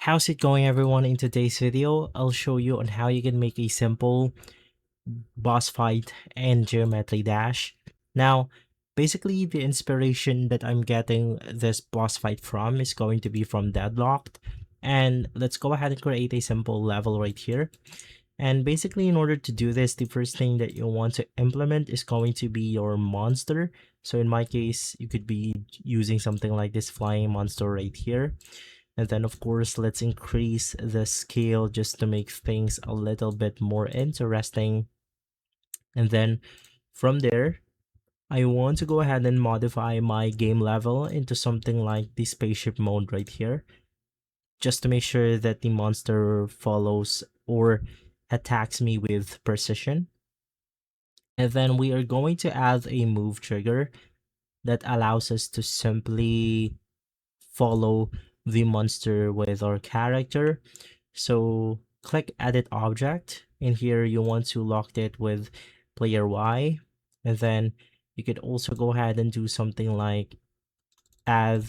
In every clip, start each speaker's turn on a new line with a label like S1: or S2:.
S1: How's it going, everyone? In today's video, I'll show you on how you can make a simple boss fight and geometry dash. Now, basically the inspiration that I'm getting this boss fight from is going to be from Deadlocked. And let's go ahead and create a simple level right here. And basically, in order to do this, the first thing that you want to implement is going to be your monster. So in my case, you could be using something like this flying monster right here. And then of course, let's increase the scale just to make things a little bit more interesting. And then from there, I want to go ahead and modify my game level into something like the spaceship mode right here, just to make sure that the monster follows or attacks me with precision. And then we are going to add a move trigger that allows us to simply follow the monster with our character. So click edit object. In here, you want to lock it with player Y. And then you could also go ahead and do something like add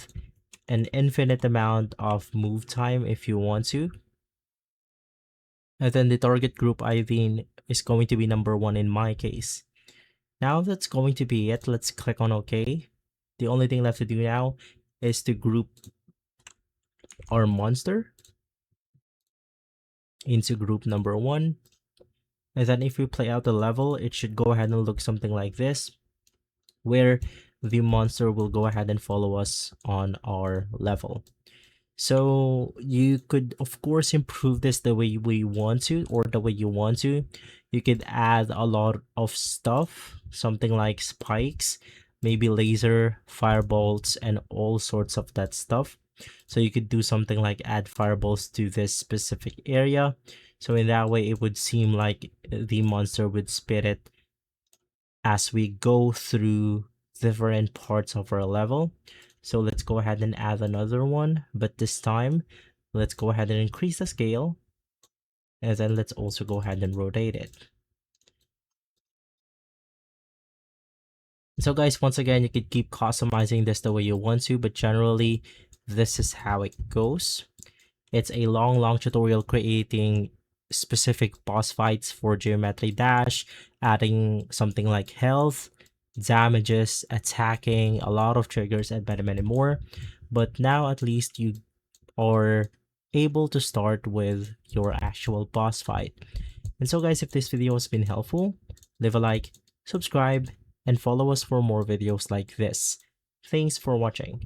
S1: an infinite amount of move time if you want to. And then the target group ID is going to be number 1 in my case. Now that's going to be it. Let's click on OK. The only thing left to do now is to group our monster into group number 1. And then if we play out the level, it should go ahead and look something like this, where the monster will go ahead and follow us on our level. So you could of course improve this the way we want to, or the way you want to. You could add a lot of stuff, something like spikes, maybe laser, firebolts, and all sorts of that stuff. So you could do something like add fireballs to this specific area. So in that way, it would seem like the monster would spit it as we go through different parts of our level. So let's go ahead and add another one, but this time let's go ahead and increase the scale, and then let's also go ahead and rotate it. So guys, once again, you could keep customizing this the way you want to, but generally this is how it goes. It's a long tutorial creating specific boss fights for geometry dash, adding something like health, damages, attacking, a lot of triggers, and many more. But now at least you are able to start with your actual boss fight. And so guys, if this video has been helpful, leave a like, subscribe, and follow us for more videos like this. Thanks for watching.